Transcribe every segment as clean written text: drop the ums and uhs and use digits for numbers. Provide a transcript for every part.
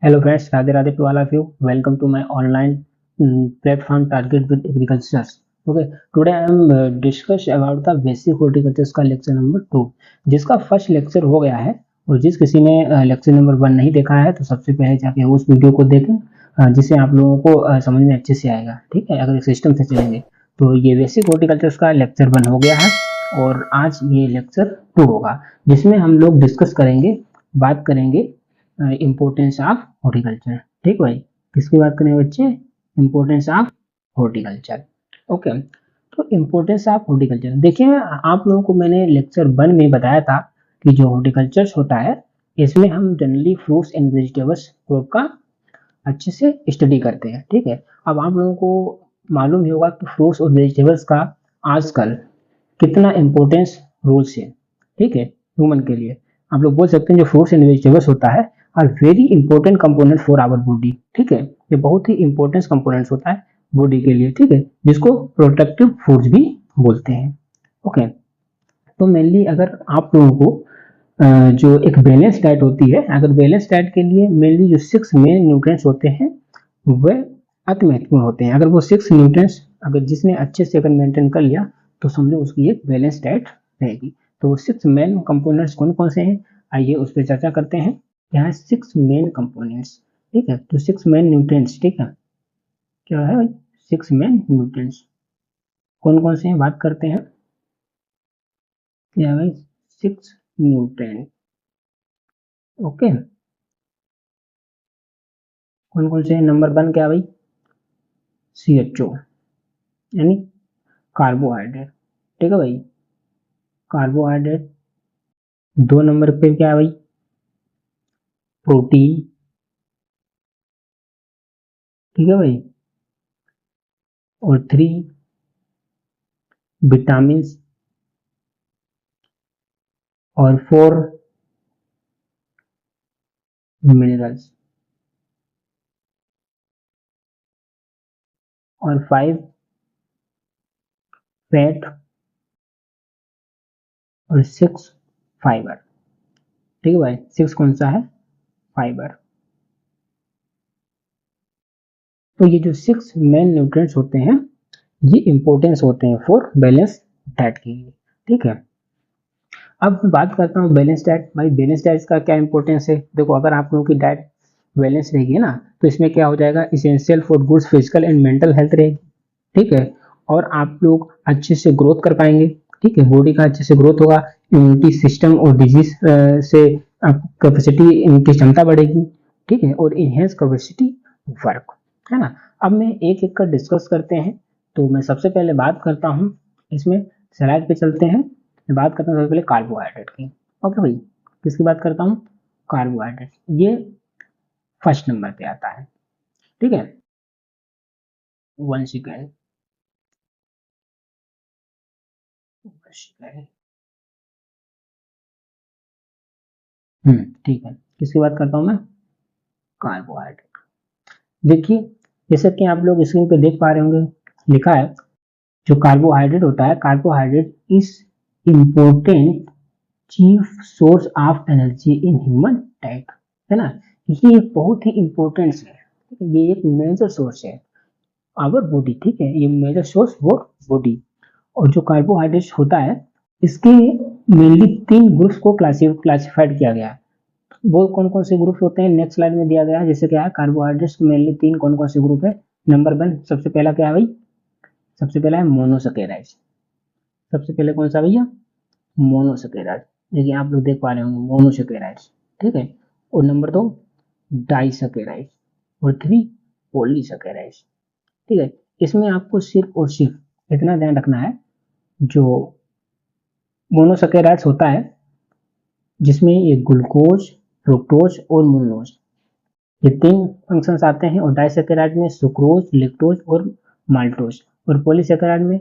Hello friends, Radhe Radhe to all of you. Welcome to my online platform Target with Agriculture. Okay, today I am discuss about the basic horticulture का lecture number 2, जिसका first lecture हो गया है। और जिस किसी ने lecture number 1 नहीं देखा है तो सबसे पहले जाके उस वीडियो को देखें, जिससे आप लोगों को समझ में अच्छे से आएगा। ठीक है, अगर सिस्टम से चलेंगे तो ये बेसिक हॉर्टिकल्चर का लेक्चर 1 हो गया है और आज ये लेक्चर 2 होगा, जिसमें हम लोग डिस्कस करेंगे, बात करेंगे इम्पोर्टेंस ऑफ हॉर्टिकल्चर। ठीक भाई, किसकी बात करेंगे बच्चे? Importance of horticulture. ओके, तो इम्पोर्टेंस ऑफ हॉर्टिकल्चर देखिए, आप लोगों को मैंने लेक्चर 1 में बताया था कि जो हॉर्टिकल्चर होता है इसमें हम generally fruits and vegetables crop का अच्छे से स्टडी करते हैं। ठीक है, अब आप लोगों को मालूम ही होगा कि फ्रूट्स और वेजिटेबल्स का आजकल कितना इम्पोर्टेंस रोल्स है। ठीक है, ह्यूमन के लिए आप लोग बोल सकते हैं जो फ्रूट्स एंड वेजिटेबल्स होता है are very important component for our body. ठीक है, ये बहुत ही इंपॉर्टेंट कंपोनेंट्स होता है बॉडी के लिए। ठीक है, जिसको प्रोटेक्टिव फूड्स भी बोलते हैं। ओके, तो मेनली अगर आप लोगों को जो एक बैलेंस डाइट होती है, अगर बैलेंस डाइट के लिए मेनली जो 6 मेन न्यूट्रिएंट्स होते हैं वह अति महत्वपूर्ण होते हैं। अगर वो 6 न्यूट्रिएंट्स अगर जिसने अच्छे से अगर मेंटेन कर लिया तो समझो उसकी एक बैलेंस डाइट रहेगी। तो वो 6 मेन कंपोनेंट्स कौन कौन से हैं, आइए उस पर चर्चा करते हैं। यहाँ 6 मेन कंपोनेंट्स। ठीक है, तो 6 मेन न्यूट्रिएंट्स। ठीक है, क्या है भाई? 6 मेन न्यूट्रिएंट्स कौन कौन से हैं, बात करते हैं। क्या भाई? 6 न्यूट्रिएंट। ओके, कौन कौन से हैं? नंबर 1 क्या भाई? CHO यानी कार्बोहाइड्रेट। ठीक है भाई, कार्बोहाइड्रेट। 2 नंबर पे क्या है भाई? प्रोटीन। ठीक है भाई, और 3 विटामिन और 4 मिनरल्स और 5 फैट और 6 फाइबर। ठीक है भाई, 6 कौन सा है? फाइबर। तो ये जो 6 मेन न्यूट्रिएंट्स होते हैं ये इंपॉर्टेंस होते हैं फॉर बैलेंस डाइट के लिए। ठीक है, अब मैं बात करता हूँ बैलेंस डाइट। भाई बैलेंस डाइट का क्या इंपॉर्टेंस है? देखो, अगर आप लोगों की डाइट बैलेंस रहेगी ना तो इसमें क्या हो जाएगा, essential for goods physical and mental health रहेगी। ठीक है, और आप लोग अच्छे से ग्रोथ कर पाएंगे। ठीक है, बॉडी का अच्छे से ग्रोथ होगा, इम्यूनिटी सिस्टम और डिजीज से कैपेसिटी, इम्यूनिटी क्षमता बढ़ेगी। ठीक है, और इनहेंस कैपेसिटी वर्क, है ना। अब मैं एक एक कर डिस्कस करते हैं। तो मैं सबसे पहले बात करता हूँ, इसमें स्लाइड पे चलते हैं। मैं बात करता हूँ सबसे पहले कार्बोहाइड्रेट की। ओके भाई, किसकी बात करता हूँ? कार्बोहाइड्रेट। ये फर्स्ट नंबर पे आता है। ठीक है, 1 सेकेंड। ठीक है, किसकी बात करता हूँ मैं? कार्बोहाइड्रेट। देखिए, जैसे कि आप लोग स्क्रीन पे देख पा रहे होंगे, लिखा है जो कार्बोहाइड्रेट होता है, carbohydrate is important chief source of energy in human diet. है ना, ये एक बहुत ही इंपॉर्टेंट है, ये एक मेजर सोर्स है आवर बॉडी। ठीक है, ये मेजर सोर्स फॉर बॉडी। और जो कार्बोहाइड्रेट होता है इसके मेनली 3 ग्रुप्स को क्लासिफाइड किया गया है। वो कौन कौन से ग्रुप होते हैं नेक्स्ट स्लाइड में दिया गया है। जैसे क्या है, कार्बोहाइड्रेट्स मेनली 3 कौन कौन से ग्रुप है। नंबर 1, सबसे पहला क्या है भाई? सबसे पहला है मोनोसैकेराइड्स। सबसे पहले कौन सा भैया? मोनोसैकेराइड। देखिए आप लोग देख पा रहे होंगे मोनोसैकेराइड्स। ठीक है, और नंबर 2 डाइसैकेराइड्स और 3 पॉलीसैकेराइड्स। ठीक है, इसमें आपको सिर्फ और सिर्फ इतना ध्यान रखना है, जो मोनोसैकेराइड्स होता है जिसमें ये ग्लूकोज, फ्रुक्टोज और मोनोज, ये 3 फंक्शंस आते हैं। और डाइसैकेराइड में सुक्रोज, लैक्टोज और माल्टोज। और पॉलीसैकेराइड में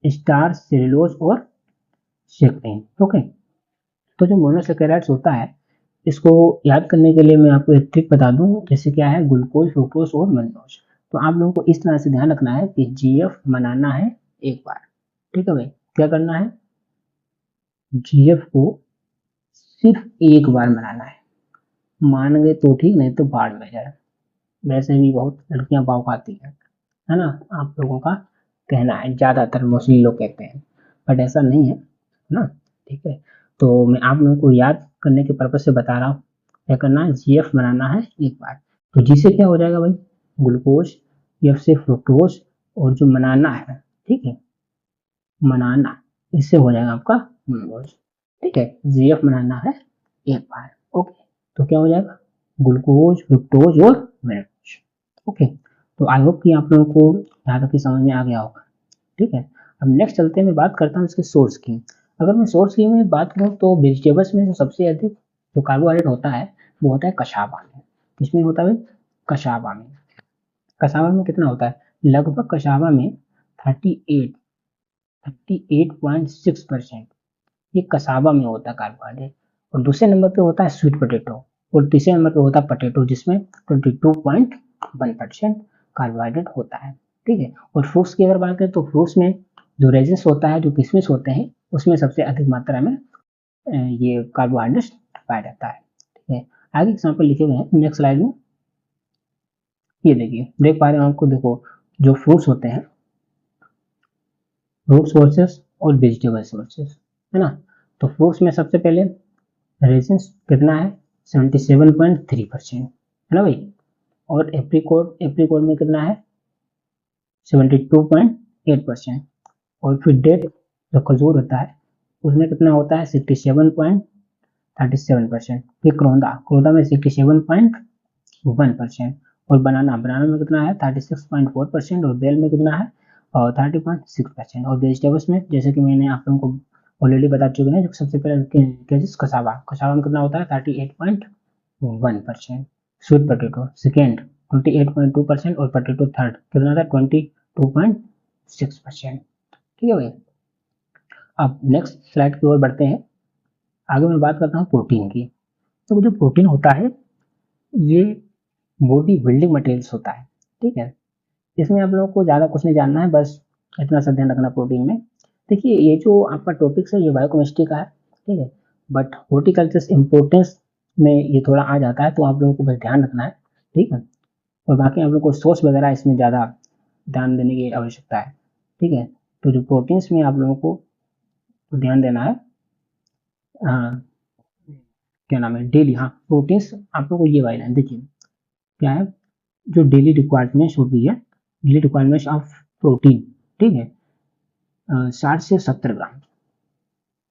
स्टार्च, सेलुलोज और सेक्टिन। ओके, तो जो मोनोसैकेराइड्स होता है इसको याद करने के लिए मैं आपको एक ट्रिक बता दूं, जैसे क्या है, ग्लूकोज, फ्रुक्टोज और मोनोज। तो आप लोगों को इस तरह से ध्यान रखना है कि जीएफ बनाना है एक बार। ठीक है भाई, क्या करना है? जीएफ को सिर्फ एक बार बनाना है। मान गए तो ठीक, नहीं तो बाढ़ में जाए। वैसे भी बहुत लड़कियां भाव खाती हैं, है ना, आप लोगों का कहना है, ज़्यादातर मोस्टली लोग कहते हैं, बट ऐसा नहीं है ना। ठीक है, तो मैं आप लोगों को याद करने के पर्पज से बता रहा हूँ। क्या करना है, जीएफ बनाना है एक बार। तो जी से क्या हो जाएगा भाई, ग्लूकोज, एफ से फ्रुक्टोज, और जो मनाना है, ठीक है, मनाना, इससे हो जाएगा आपका ग्लूकोज। ठीक है, जीएफ बनाना है एक बार। ओके, तो क्या हो जाएगा, ग्लूकोज, फ्रुक्टोज और मैनोज। ओके, तो आई होप कि आप लोगों को यहाँ तक की समझ में आ गया होगा। ठीक है, अब नेक्स्ट चलते हैं, मैं बात करता हूँ इसके सोर्स की। अगर मैं सोर्स की मैं बात करूँ तो वेजिटेबल्स में जो सबसे अधिक जो कार्बोहाइड्रेट होता है वो होता है कशाबा में। किसमें होता है, कशाबा में। कसावा में कितना होता है, लगभग कसावा में 38.6% ये कसावा में होता है कार्बोहाइड्रेट। और दूसरे नंबर पे होता है स्वीट पोटैटो, और तीसरे नंबर पे होता है पोटैटो, जिसमें 22.1% कार्बोहाइड्रेट होता है। ठीक है, और फ्रूट्स की अगर बात करें तो फ्रूट्स में जो रेजिन्स होता है, जो किशमिश होते हैं, उसमें सबसे अधिक मात्रा में ये कार्बोहाइड्रेट पाया जाता है। ठीक है, आगे एग्जाम्पल लिखे हुए हैं नेक्स्ट स्लाइड में, ये देखिए, देख पा रहे हो आपको, देखो जो फ्रूट्स होते हैं, फ्रूट सोर्सेस और वेजिटेबल सोर्सेस, है ना। तो फ्रूट्स में सबसे पहले रेजिन्स कितना है, 77.3%, है ना भाई। और एप्रीकोट, एप्रीकोट में कितना है, 72.8%। और फिर डेट, जो खजूर होता है, उसमें कितना होता है, 67.37%। फिर क्रोंदा, क्रोंदा में 67.1%। और बनाना, बनाना में कितना है, 36.4%। और बेल में कितना है, और 30.6%। और वेजिटेबल्स में, जैसे कि मैंने आप लोगों को ऑलरेडी बता चुके हैं, जो सबसे पहले कसावा, कसावा में कितना होता है, 38.1%। Sweet potato second, 28.2%। और पोटैटो थर्ड कितना था, 22.6%। ठीक है भाई, अब नेक्स्ट स्लाइड की ओर बढ़ते हैं। आगे मैं बात करता हूँ प्रोटीन की। तो जो प्रोटीन होता है ये बॉडी बिल्डिंग मटेरियल्स होता है। ठीक है, इसमें आप लोगों को ज़्यादा कुछ नहीं जानना है, बस इतना सा ध्यान रखना प्रोटीन में। देखिए, ये जो आपका टॉपिक्स है ये बायोकेमिस्ट्री का है, ठीक है, बट हॉर्टिकल्चर इम्पोर्टेंस में ये थोड़ा आ जाता है, तो आप लोगों को बस ध्यान रखना है। ठीक है, और बाकी आप लोगों को सोर्स वगैरह इसमें ज़्यादा ध्यान देने की आवश्यकता है। ठीक है, तो जो प्रोटीन्स में आप लोगों को ध्यान देना है, हाँ, क्या नाम है, डेली, हाँ, प्रोटीन्स आप लोगों को ये वाला है, देखिए क्या है, जो डेली रिक्वायरमेंट्स होती है, डेली रिक्वायरमेंट्स ऑफ प्रोटीन, ठीक है, 60 से 70 ग्राम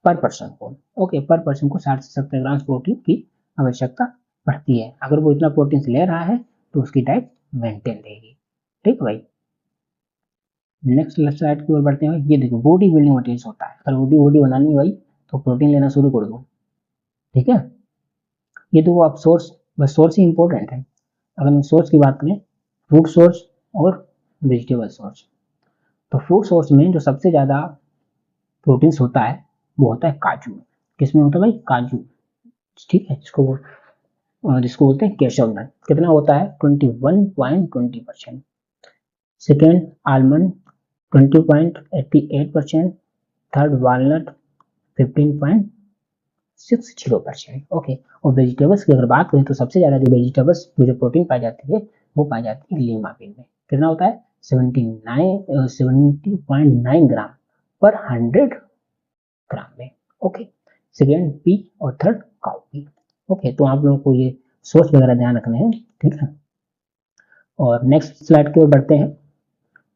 पर पर्सन को। ओके, पर पर्सन को 60 से 70 ग्राम प्रोटीन की आवश्यकता पड़ती है। अगर वो इतना प्रोटीन ले रहा है तो उसकी डाइट मेंटेन रहेगी। ठीक भाई, नेक्स्ट स्लाइड की ओर बढ़ते हैं। ये देखो, बॉडी बिल्डिंग मटेरियल्स होता है, अगर बॉडी बॉडी बनानी है भाई तो प्रोटीन लेना शुरू कर दो। ठीक है, ये देखो आप सोर्स, बस सोर्स ही इंपॉर्टेंट है। अगर हम सोर्स की बात करें, फ्रूट सोर्स और वेजिटेबल सोर्स, तो फ्रूट सोर्स में जो सबसे ज़्यादा प्रोटीन्स होता है वो होता है काजू। किसमें होता है भाई, काजू। ठीक है, जिसको बोलते हैं केशव नट, कितना होता है, 21.20%। Second almond, 20.88%। Third walnut, 15.60%। Okay, और वेजिटेबल्स की अगर बात करें तो सबसे ज़्यादा जो वेजिटेबल्स जो प्रोटीन पाई जाती है वो पाई जाती है लीमा बीन में। कितना होता है, 70.9 ग्राम पर 100 ग्राम में। ओके, सेकेंड पी और थर्ड काउ पी। ओके, तो आप लोगों को ये सोर्स वगैरह ध्यान रखने हैं। ठीक है, और नेक्स्ट स्लाइड की ओर बढ़ते हैं।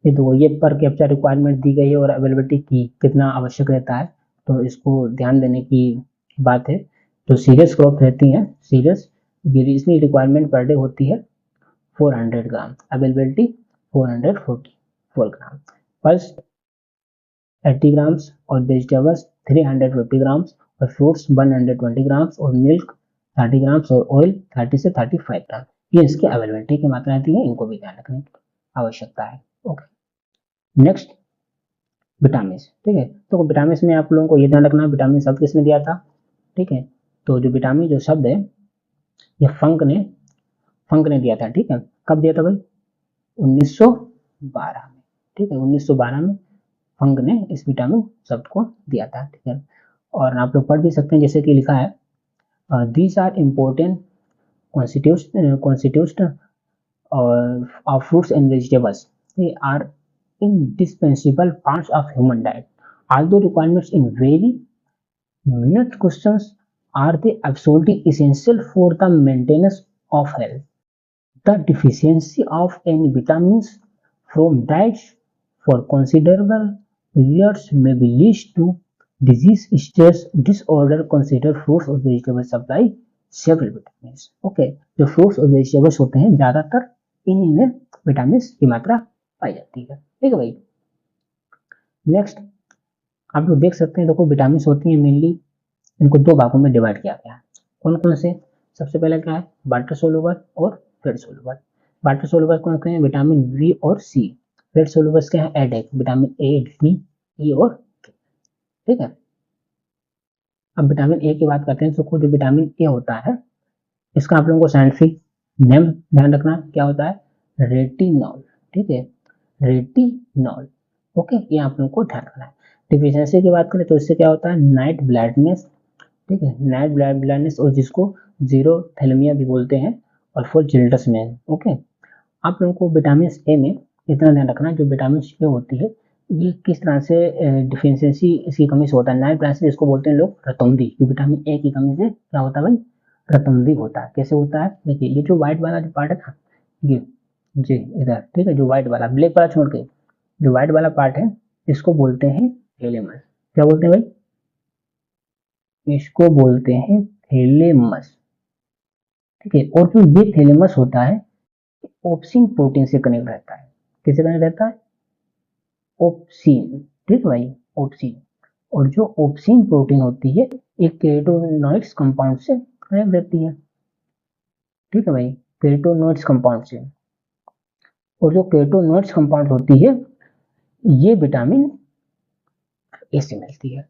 ये तो ये पर कैप्चर रिक्वायरमेंट दी गई है और अवेलेबिलिटी की कितना आवश्यक रहता है, तो इसको ध्यान देने की बात है। जो सीरियस क्रॉप रहती हैं, सीरियस, ये इसमें रिक्वायरमेंट पर डे होती है 400 ग्राम, अवेलेबिलिटी 444 ग्राम। पल्स 80 ग्राम्स, और वेजिटेबल्स 350 ग्राम्स, और फ्रूट्स 120 ग्राम्स, और मिल्क 30 ग्राम्स, और ऑयल 30 से 35 ग्राम। ये इसके अवेलेबिलिटी की मात्रा दी है, इनको भी ध्यान रखने की आवश्यकता है। Okay, next vitamin. ठीक है, तो विटामिन में आप लोगों को ये ध्यान रखना, विटामिन शब्द किसने दिया था। ठीक है, तो जो विटामिन जो शब्द है ये फंक ने दिया था। ठीक है, कब दिया था भाई, 1912 में। ठीक है, 1912 में फंक ने इस विटामिन शब्द को दिया था। ठीक है, और आप लोग पढ़ भी सकते हैं, जैसे कि लिखा है, these are important constitutes of fruits and vegetables. They are indispensable parts of human diet. Although requirements in vary, minute questions are they absolutely essential for the maintenance of health. The deficiency of any vitamins from diets for considerable periods may be lead to disease, stress, disorder. Consider fruits और vegetables supply several vitamins. Okay, जो fruits और vegetables होते हैं ज्यादातर इन्हीं में vitamin की मात्रा पाई जाती है। ठीक है भाई। नेक्स्ट आप लोग देख सकते हैं, देखो विटामिन होती हैं मेनली, इनको दो भागों में डिवाइड किया गया है। कौन कौन से? सबसे पहले क्या है? वाटर सोलुबल और फेट सोलुबल। वाटर सोलुबल कौन कौन है? विटामिन बी और सी। फेट सोलुबल क्या है? एडेक, विटामिन ए, डी, ई और के। ठीक है। अब विटामिन ए की बात करते हैं तो जो विटामिन ए होता है इसका आप लोगों को साइंटिफिक नेम ध्यान रखना क्या होता है? रेटिनॉल। ठीक है, रेटिनॉल। ओके, ये आप लोगों को ध्यान रखना है। डिफिशियंसी की बात करें तो इससे क्या होता है? Night blindness. ठीक है, नाइट ब्लाइंडनेस, और जिसको जीरो थैलेमिया भी बोलते हैं, और फॉर चिल्ड्रंस में। ओके, आप लोगों को विटामिन ए में इतना ध्यान रखना, जो विटामिन ए होती है ये किस तरह से डिफिशियंसी इसकी कमी से होता है। नाइट ब्लाइंडनेस इसको बोलते हैं लोग रतौंधी, जो विटामिन ए की कमी से क्या होता है भाई? रतौंधी होता है। कैसे होता है? देखिए, ये जो व्हाइट वाला जो पार्ट है ना, ये जी इधर, ठीक है, जो व्हाइट वाला, ब्लैक वाला छोड़ के जो व्हाइट वाला पार्ट है इसको बोलते हैं थैलेमस। क्या बोलते हैं भाई? इसको बोलते हैं थैलेमस। ठीक है, और जो ये थैलेमस होता है ऑप्सिन प्रोटीन से कनेक्ट रहता है। किससे कनेक्ट रहता है? ऑप्सिन। ठीक भाई, ऑप्सिन। और जो ऑप्सिन प्रोटीन होती है एक केराटिनॉइड्स कंपाउंड से कनेक्ट रहती है। ठीक है भाई, केराटिनॉइड्स कंपाउंड से। और जो केराटिनॉइड्स कंपाउंड होती है ये विटामिन ए से मिलती है।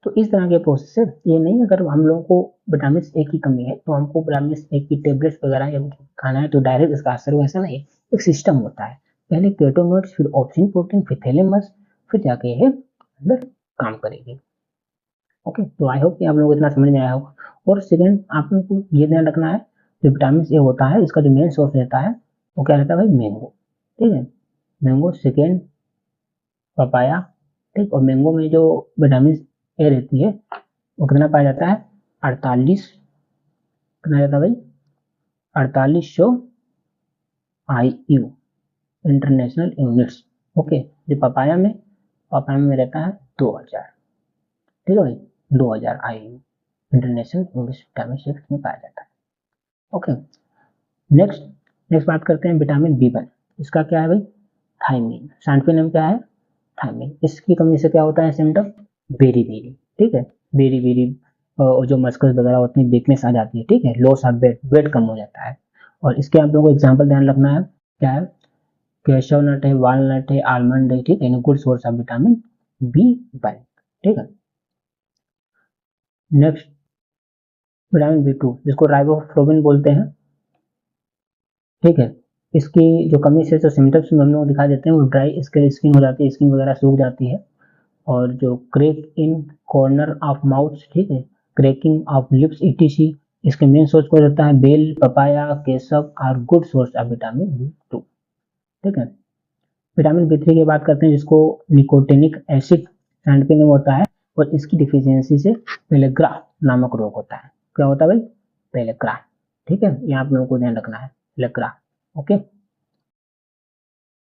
तो इस तरह के प्रोसेस से ये नहीं, अगर हम लोगों को विटामिन ए की कमी है तो हमको विटामिन ए की टेबलेट्स वगैरह या खाना है तो डायरेक्ट इसका असर हो, ऐसा नहीं। एक सिस्टम होता है, पहले केराटिनॉइड्स, फिर ऑप्सिन प्रोटीन, फिर थैलेमस, फिर जाके ये अंदर काम करेगी। ओके, तो आई होप कि आप लोगों को इतना समझ में आया होगा। और सेकेंड आप लोगों को ये ध्यान रखना है, जो विटामिन ए होता है इसका जो मेन सोर्स रहता है वो क्या रहता है भाई? मैंगो। ठीक है, मैंगो, सेकेंड पपाया। ठीक, और मैंगो में जो विटामिन ए रहती है वो कितना पाया जाता है? 48, कितना रहता है भाई? 4800 IU, इंटरनेशनल यूनिट्स। ओके, जो पपाया में रहता है 2000। ठीक है भाई, 2000 IU, international units vitamin C में पाया जाता है। ओके, नेक्स्ट नेक्स्ट बात करते हैं विटामिन B1। इसका क्या है भाई? थायमीन। साइंटिफिक नेम क्या है? थायमीन। इसकी कमी से क्या होता है सिम्टम? Berry berry. ठीक है, बेरी बेरी, और जो मस्कल्स वगैरह होती हैं वीकनेस आ जाती है। ठीक है, लॉस ऑफ वेट कम हो जाता है। और इसके आप लोगों को एग्जांपल ध्यान रखना है, क्या है? कैशव नट है, वालनट है, आलमंड है। ठीक है, good source of vitamin B1। ठीक है, नेक्स्ट विटामिन B2 जिसको राइबोफ्लोविन बोलते हैं। ठीक है, इसकी जो कमी से जो सिम्टम्स में हम लोग दिखा देते हैं वो ड्राई स्किन हो जाती है, स्किन वगैरह सूख जाती है, और जो crack in corner of mouth, ठीक है, क्रैकिंग ऑफ लिप्स etc। इसके मेन सोर्स को रहता है bael, papaya, cashew are good source of vitamin B2। ठीक है, विटामिन B3 की बात करते हैं जिसको निकोटिनिक एसिड साइंटिफिक नेम होता है, और इसकी डिफिशियंसी से पेलेग्रा नामक रोग होता है। क्या होता है भाई? पेलेग्रा। ठीक है, ये आप लोगों को ध्यान रखना है, पेलेग्रा। ओके,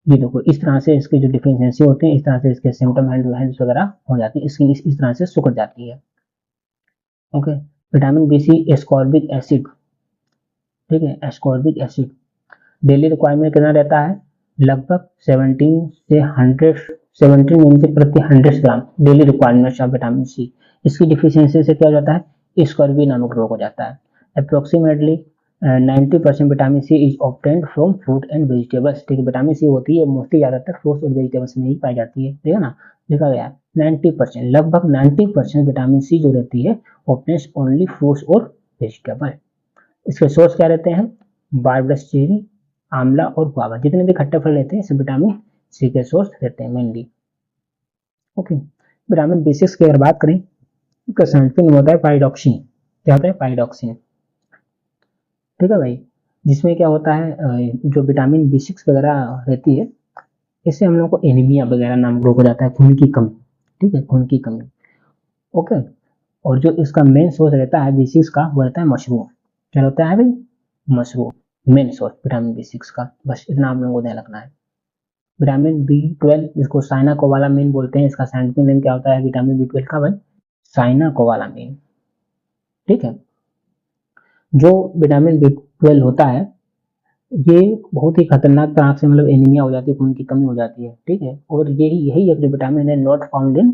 ये देखो इस तरह से इसके जो डिफिशियंसी होते हैं, इस तरह से इसके सिम्टम हैंड्स वगैरह हो जाते हैं, स्किन इस तरह से सुखड़ जाती है। Okay, vitamin B3 ascorbic acid. ठीक है, एस्कॉर्बिक एसिड डेली रिक्वायरमेंट कितना रहता है? लगभग 17 से 100, 17 यूनिट प्रति 100 gram daily requirement of vitamin C. इसकी डिफिशियंसी से क्या हो जाता है? स्कॉर्बी नामक रोग हो जाता है। Approximately 90% vitamin C is obtained from fruit and vegetables. ठीक है, विटामिन सी होती है मोस्टली ज़्यादातर फ्रूट्स और वेजिटेबल्स में ही पाई जाती है। देखा ना, देखा गया 90%, लगभग 90% विटामिन सी जो रहती है ऑब्टेन्स ओनली फ्रूट्स और वेजिटेबल। इसके सोर्स क्या रहते हैं? बारबडस चेरी, आंवला और गुआवा, जितने भी खट्टे फल रहते हैं सब विटामिन सी के सोर्स रहते हैं मेनली। ओके, विटामिन B6 की अगर बात करें इसका साइंटिफिक नेम होता है पाइरोक्सिन। क्या होता है? पाइरोक्सिन। ठीक है भाई, जिसमें क्या होता है जो विटामिन B6 वगैरह रहती है, इससे हम लोग को एनीमिया वगैरह नाम रोग हो जाता है, खून की कमी। ठीक है, खून की कमी। ओके। और जो इसका मेन सोर्स रहता है B6 का, वो रहता है मशरूम। क्या होता है भाई? Mushroom main source vitamin B6 का। बस इतना आप लोगों को ध्यान रखना है। विटामिन B12 जिसको साइना कोबालामिन बोलते हैं, इसका साइंटिफिक नेम क्या होता है विटामिन B12 का भाई? साइना कोबालामिन। ठीक है। जो विटामिन B12 होता है, ये बहुत ही खतरनाक तरह से मतलब एनीमिया हो जाती है, खून की कमी हो जाती है। ठीक है। और यही यही एक जो विटामिन है नॉट फाउंड इन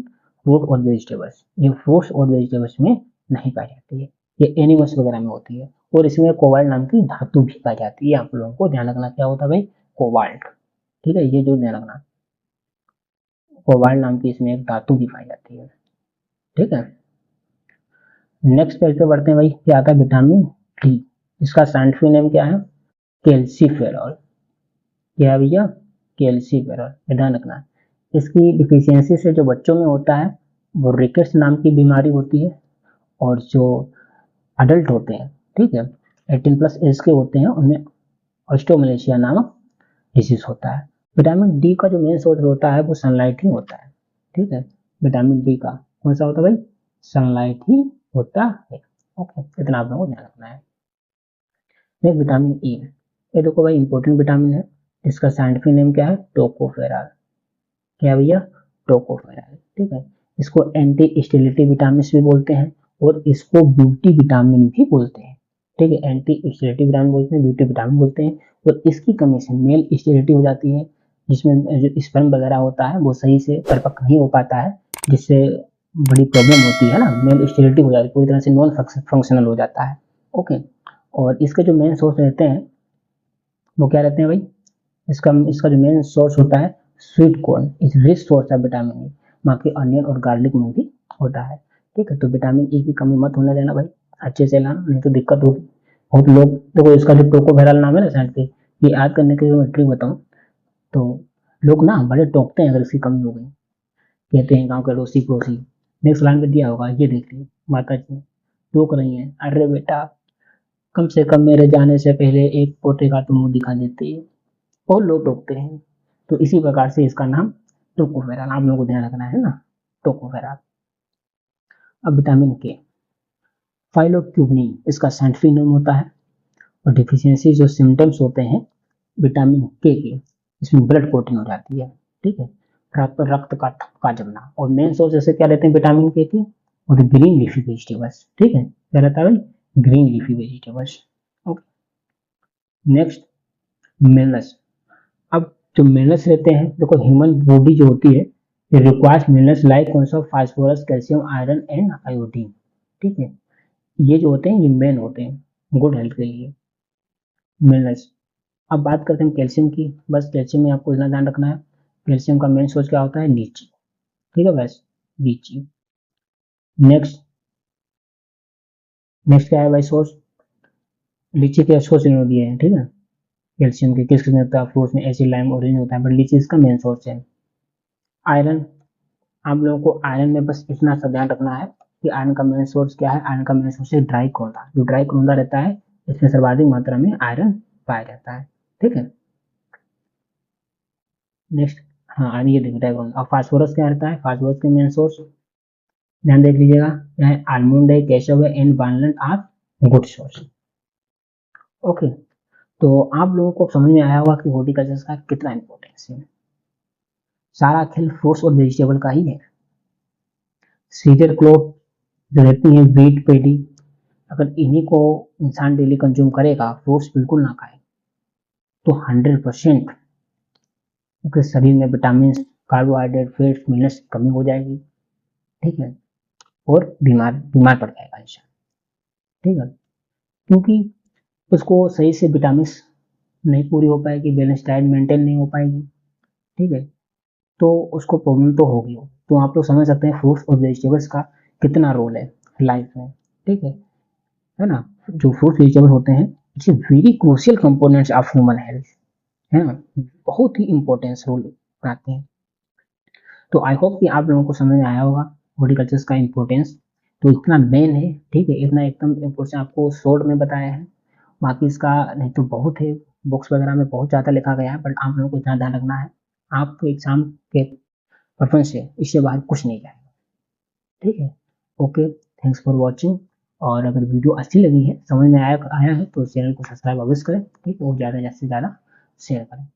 फ्रूट और वेजिटेबल्स, ये फ्रूट्स और वेजिटेबल्स में नहीं पाई जाती है, ये एनिमल्स वगैरह में होती है। और इसमें कोबाल्ट नाम की धातु भी पाई जाती है। आप लोगों को ध्यान रखना क्या होता है भाई? कोबाल्ट। ठीक है, ये जो ध्यान रखना, कोबाल्ट नाम की इसमें एक धातु भी पाई जाती है। ठीक है। नेक्स्ट पेज पे बढ़ते हैं भाई, क्या आता है विटामिन डी। इसका साइंटिफिक नेम क्या है? कैल्सीफेरॉल। क्या है भैया? कैल्सीफेरॉल। ध्यान रखना, इसकी डिफिशियंसी से जो बच्चों में होता है वो रिकेट्स नाम की बीमारी होती है। और जो अडल्ट होते हैं, ठीक है, 18+ एज के होते हैं, उनमें ऑस्टियोमलेशिया नामक डिजीज होता है। विटामिन डी का जो मेन सोर्स होता है वो सनलाइट ही होता है। ठीक है, विटामिन डी का कौन सा होता है भाई? सनलाइट ही होता है। ओके, इतना आप लोगों को ध्यान रखना है। नेक्स्ट विटामिन ई, ये देखो भाई इंपॉर्टेंट विटामिन है। इसका साइंटिफिक नेम क्या है? टोकोफेरॉल। क्या भैया? टोकोफेरॉल। ठीक है, इसको एंटी स्टेरिलिटी विटामिन भी बोलते हैं और इसको ब्यूटी विटामिन भी बोलते हैं। ठीक है, एंटी स्टेरिलिटी विटामिन बोलते हैं, ब्यूटी विटामिन बोलते हैं। और इसकी कमी से मेल स्टेरिलिटी हो जाती है, जिसमें जो स्पर्म वगैरह होता है वो सही से परिपक्व नहीं हो पाता है, जिससे बड़ी प्रॉब्लम होती है ना, मेल स्टेरिलिटी हो जाती है, पूरी तरह से नॉन फंक्शनल हो जाता है। ओके। और इसके जो मेन सोर्स रहते हैं वो क्या रहते हैं भाई? इसका इसका जो मेन सोर्स होता है sweet corn is rich source of vitamin E, बाकी अनियन और गार्लिक में भी होता है। ठीक है, तो विटामिन ई की कमी मत होने देना भाई, अच्छे से लाना, नहीं तो दिक्कत होगी। बहुत लोग देखो, इसका जो टोकोफेरॉल नाम है ना साइंटिफिक, ये याद करने के लिए मैं ट्रिक बताऊं तो लोग ना बड़े टोकते हैं अगर इसकी कमी हो गई। कहते हैं गाँव के अड़ोसी पड़ोसी, नेक्स्ट लाइन में दिया होगा, ये देख ली माता जी टोक रही हैं, अरे बेटा कम से कम मेरे जाने से पहले एक पोते का तो मुंह दिखा देती है। और लोग टोकते हैं। तो इसी प्रकार से इसका नाम टोकोफेरॉल, आप लोगों को ध्यान रखना है ना, टोकोफेरॉल। अब विटामिन के, फाइलोक्यूबनिन इसका साइंटिफिक नेम होता है। और डिफिशियंसी जो सिम्टम्स होते हैं विटामिन के, इसमें ब्लड क्लॉटिंग हो जाती है। ठीक है, रक्त का थक्का जमना। और मेन सोर्स जैसे क्या रहते हैं विटामिन के और ग्रीन लीफी वेजिटेबल्स। ठीक है, क्या रहता है भाई? Green leafy vegetables. Okay. Next minerals. अब जो मिनरल्स रहते हैं, देखो ह्यूमन बॉडी जो होती है ये रिक्वायर्स मिनरल्स लाइक कौन सा? Phosphorus, calcium, iron and iodine. ठीक है, ये जो होते हैं ये मेन होते हैं गुड हेल्थ के लिए मिनरल्स। अब बात करते हैं कैल्शियम की। बस कैल्शियम में आपको इतना ध्यान रखना है, कैल्शियम का मेन सोर्स क्या होता है? लीची। ठीक है बस, लीची। नेक्स्ट नेक्स्ट क्या है भाई सोर्स? लीची के सोर्स इन्होंने दिए हैं। ठीक है, कैल्शियम के किस किस में होता है? फ्रूट्स में एसिड, लाइम, ऑरेंज होता है, बट लीची इसका मेन सोर्स है। आयरन, आप लोगों को आयरन में बस इतना सा ध्यान रखना है कि आयरन का मेन सोर्स क्या है? आयरन का मेन सोर्स है ड्राई क्रोंदा। जो ड्राई क्रोंदा रहता है इसमें सर्वाधिक मात्रा में आयरन पाया जाता है। ठीक है। नेक्स्ट, हाँ ये देखिए ड्राई क्रोंदा। और फास्फोरस क्या रहता है? फास्फोरस के मेन सोर्स ध्यान देख लीजिएगा, क्या है? आलमंड है, केशव है and walnut are good source. Okay, तो आप लोगों को समझ में आया होगा कि हॉर्टिकल्चर का कितना इंपॉर्टेंस है। सारा खेल फ्रूट्स और वेजिटेबल का ही है। सीरियल क्रॉप जो रहती है व्हीट, पेडी, अगर इन्हीं को इंसान डेली कंज्यूम करेगा, फ्रूट्स बिल्कुल ना खाए, तो 100% उसके शरीर में विटामिन, कार्बोहाइड्रेट, फैट्स, मिनरल्स की कमी हो जाएगी। ठीक है, और बीमार बीमार पड़ जाएगा इंसान। ठीक है, क्योंकि उसको सही से विटामिन नहीं पूरी हो पाएगी, बैलेंस डाइट मेंटेन नहीं हो पाएगी। ठीक है, तो उसको प्रॉब्लम तो होगी। तो आप लोग समझ सकते हैं फ्रूट्स और वेजिटेबल्स का कितना रोल है लाइफ में। ठीक है ना? जो फ्रूट्स वेजिटेबल होते हैं it's very crucial components of human health, है ना, बहुत ही इंपॉर्टेंस रोल बनाते हैं। तो आई होप कि आप लोगों को समझ में आया होगा हॉर्टिकल्चर का इंपॉर्टेंस। तो इतना मेन है। ठीक है, इतना एकदम इंपॉर्टेंस आपको शॉर्ट में बताया है। बाकी इसका नहीं तो बहुत है, बुक्स वगैरह में बहुत ज़्यादा लिखा गया है, बट आप लोगों को ज़्यादा ध्यान रखना है, आपको एग्जाम के पर्पज से इससे बाहर कुछ नहीं जाएगा। ठीक है, ओके, थैंक्स फॉर वॉचिंग। और अगर वीडियो अच्छी लगी है, समझ में आया है तो चैनल को सब्सक्राइब अवश्य करें, ठीक है, और ज़्यादा से ज़्यादा शेयर करें।